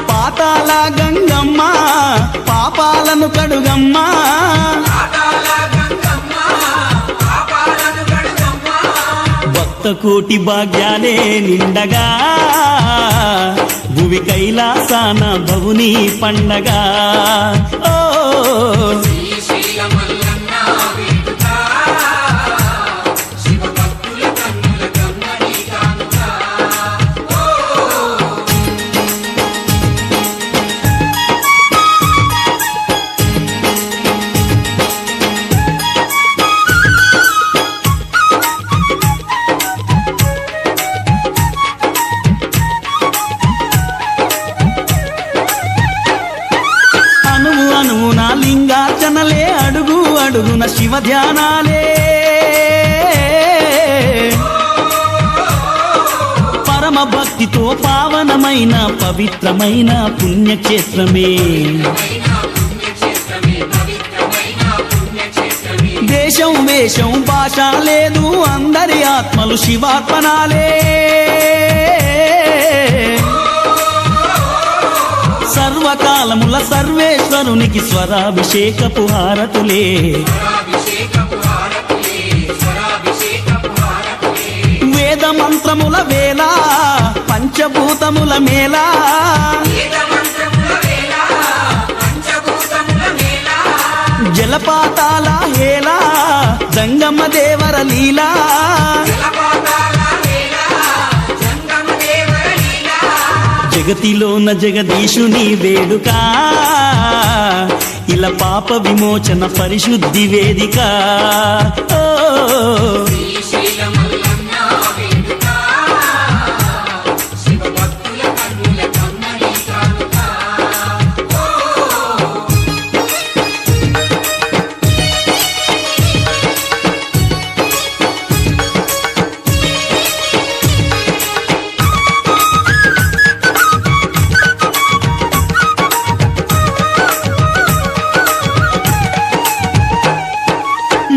పాతాళ గంగమ్మ పాపాలను కడుగమ్మ భక్త కోటి భాగ్యాలే నిండగా భువి కైలాసాన భవుని పండగ ఓ లింగార్చనలే అడుగు అడుగున శివ ధ్యానాలే పరమ భక్తితో పావనమైన పవిత్రమైన పుణ్యక్షేత్రమే దేశం వేషం భాష లేదు అందరి ఆత్మలు శివార్పణాలే సర్వకాలముల సర్వేశ్వరునికి స్వరాభిషేకపు హారతులే వేద మంత్రముల వేళ పంచభూతముల మేళ జలపాతాల హేళ జంగమ దేవర లీలా జగతిలోన జగదీశుని వేడుక ఇలా పాప విమోచన పరిశుద్ధి వేదిక ఓ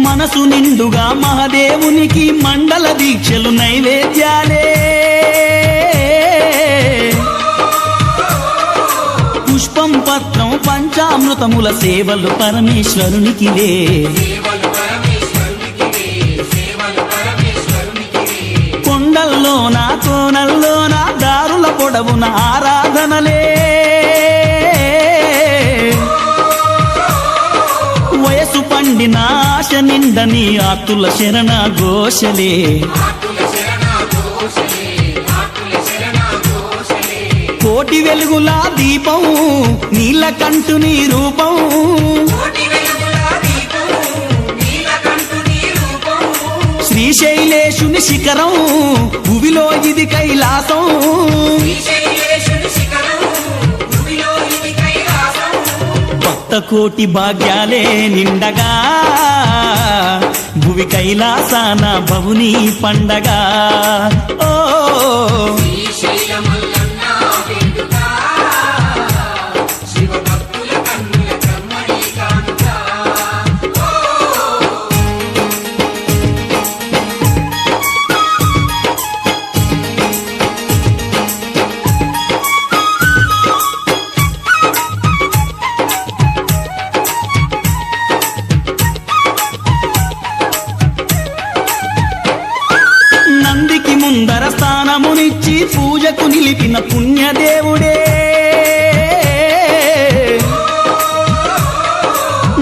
మనసు నిండుగా మహాదేవునికి మండల దీక్షలు నైవేద్యాలే పుష్పం పత్రం పంచామృతముల సేవలు పరమేశ్వరునికిలే కొండల్లోన కోనల్లోన దారుల పొడవున ఆరాధనలే వయసు పండిన ఆశ నిండని ఆతుల శరణ ఘోషలే కోటి వెలుగుల దీపం నీలకంఠుని రూపం శ్రీశైలేశుని శిఖరం భువిలో ఇది కైలాసం కోటి భాగ్యాలే నిండగా భువి కైలాసాన భవుని పండగ ఓ ముందర స్థానమునిచ్చి పూజకు నిలిపిన పుణ్యదేవుడే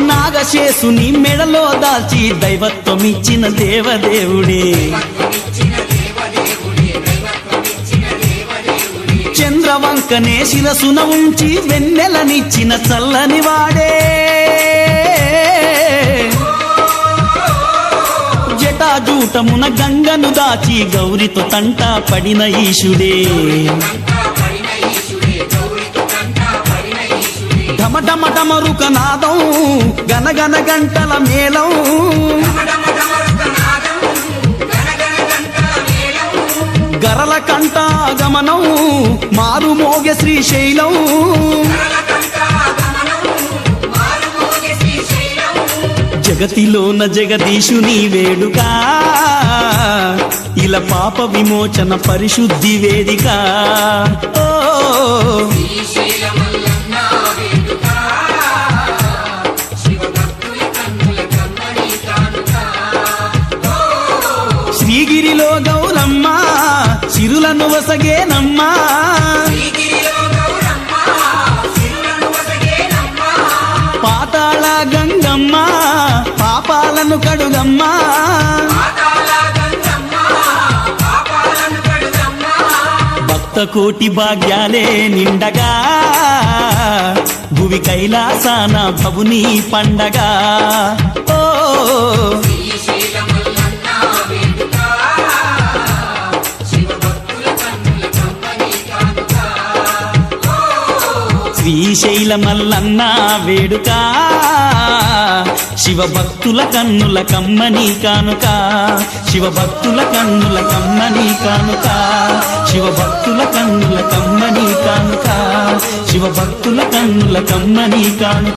నాగశేసుని మెడలో దాల్చి దైవత్వమిచ్చిన దేవదేవుడే చంద్రవంకనే శిరసున ఉంచి వెన్నెలనిచ్చిన చల్లని వాడే జటాజూటమున గంగను దాచి గౌరితో తంట పడిన ఈశుడే ఢమఢమఢమరుక నాదం గనగన గంటల మేళం గరల కంఠాగమనం మారుమోగె శ్రీశైలం జగతిలోన జగదీశుని వేడుక ఇలా పాప విమోచన పరిశుద్ధి వేదిక ఓ శ్రీగిరిలో గౌరమ్మ సిరులను వసగేనమ్మా పాతాళ గంగమ్మ పాపాలను కడుగమ్మా భక్త కోటి భాగ్యాలే నిండగా భువి కైలాసాన భవుని పండగ ఓ శ్రీశైల మల్లన్న వేడుక శివభక్తుల కన్నుల కమ్మని కానుక శివభక్తుల కన్నుల కమ్మని కానుక శివభక్తుల కన్నుల కమ్మని కానుక శివభక్తుల కన్నుల కమ్మని కానుక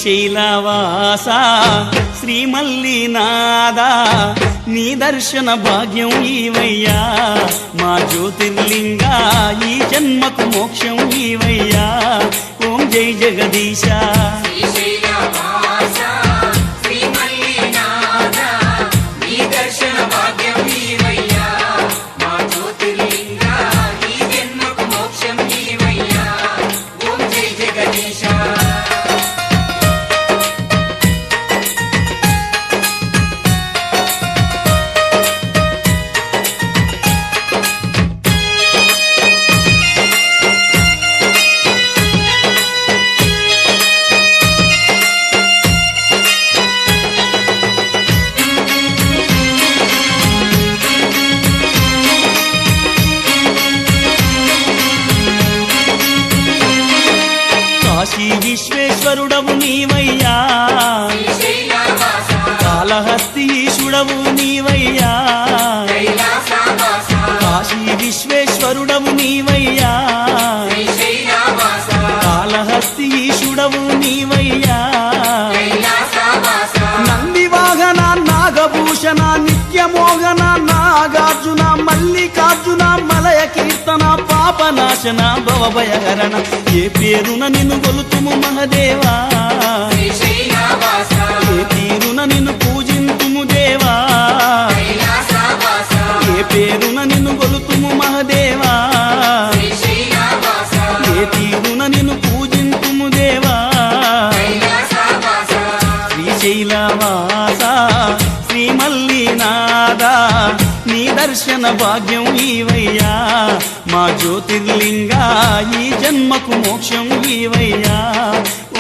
శ్రీశైలవాస శ్రీమల్లినాథ నీ దర్శన భాగ్యం ఈవయ్యా మా జ్యోతిర్లింగ ఈ జన్మకు మోక్షం ఈవయ్యా ఓం జై జగదీశ కాశీ విశ్వేశ్వరుడవు నీవయ్యా కాళహస్తీశుడవు నీవయ్యా కాశీ విశ్వేశ్వరుడవు నీవయ్యా కాళహస్తీశుడవు నీవయ్యా నందివాహన నాగభూషణ నిత్యమోహన నాగార్జున మల్లికార్జున మలయ కీర్తన పాపనాశన భవభయహరణ ఏ పేరున నిన్ను గొలుతుము మహదేవా ఏ తీరున నిన్ను పూజింతుము దేవా ఏ పేరున నిన్ను గొలుతుము మహదేవా ఏ తీరున నిన్ను పూజింతుము దేవా శ్రీశైలవాస శ్రీమల్లినాథ నీ దర్శన భాగ్యం ఈవయ్యా మా జ్యోతిర్లింగ ఈ జన్మకు మోక్షం ఈవయ్యా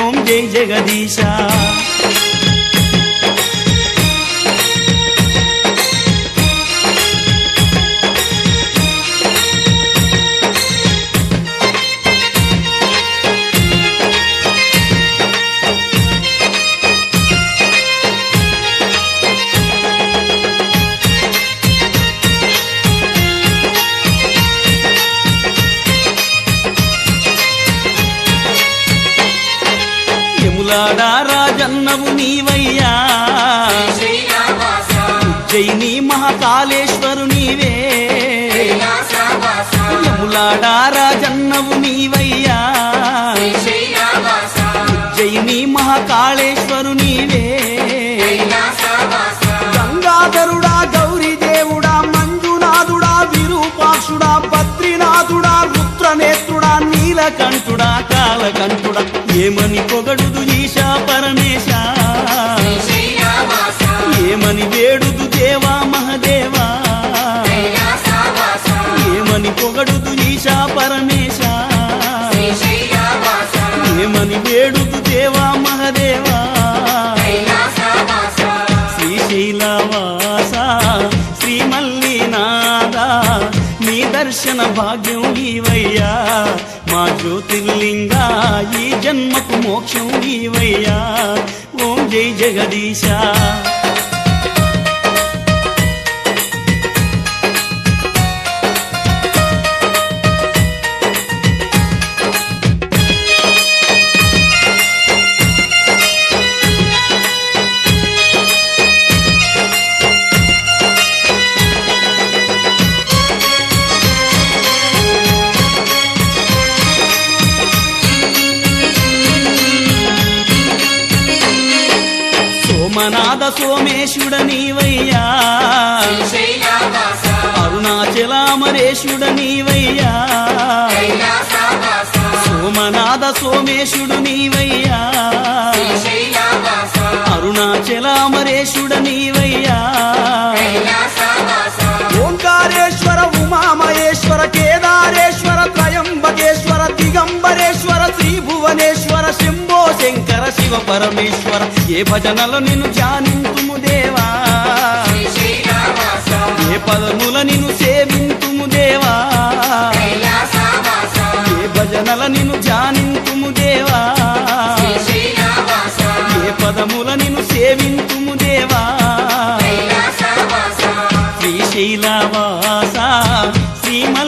ఓం జై జగదీశ యములాడా రాజన్నవు నీవయ్యా ఉజ్జయిని మహాకాళేశ్వరు నీవే యములాడా రాజన్నవు నీవయ్యా ఉజ్జయిని మహాకాళేశ్వరు నీవే గంగాధరుడా గౌరీదేవుడా మంజునాథుడా విరూపాక్షుడా బద్రీనాథుడా రుద్రనేత్రుడా నీలకంఠుడా కాలకంఠుడా ఏమని పొగడుదు ఈశా పరమేశ ఏమని వేడుదు దేవా మహదేవా ఏమని పొగడుదు ఈశా పరమేశ ఏమని వేడుదు దేవా మహదేవా శ్రీశైలవాస శ్రీమల్లినాథ నీ దర్శన భాగ్యం ఈవయ్యా మా జ్యోతిర్లింగ ఈ జన్మకు మోక్షం ఈవయ్యా ఓం జై జగదీశ సోమనాథ సోమేశుడ నీవయ్యా అరుణాచలామరేశుడ నీవయ్యా సోమనాథ సోమేశుడు నీవయ్యా అరుణాచలామరేశుడ నీవయ్యా ఓంకారేశ్వర ఉమామహేశ్వర కేదారేశ్వర త్రయంబకేశ్వర దిగంబరేశ్వర శ్రీ భువనేశ్వర శంభో శంకర శివ పరమేశ్వర ఏ భజనలో నిన్ను ధ్యానింతుము దేవా ఏ పదముల నిన్ను సేవింతుము దేవా ఏ భజనల నిన్ను ధ్యానింతుము దేవా ఏ పదముల నిన్ను సేవింతుము దేవా శ్రీశైలవాస శ్రీమల్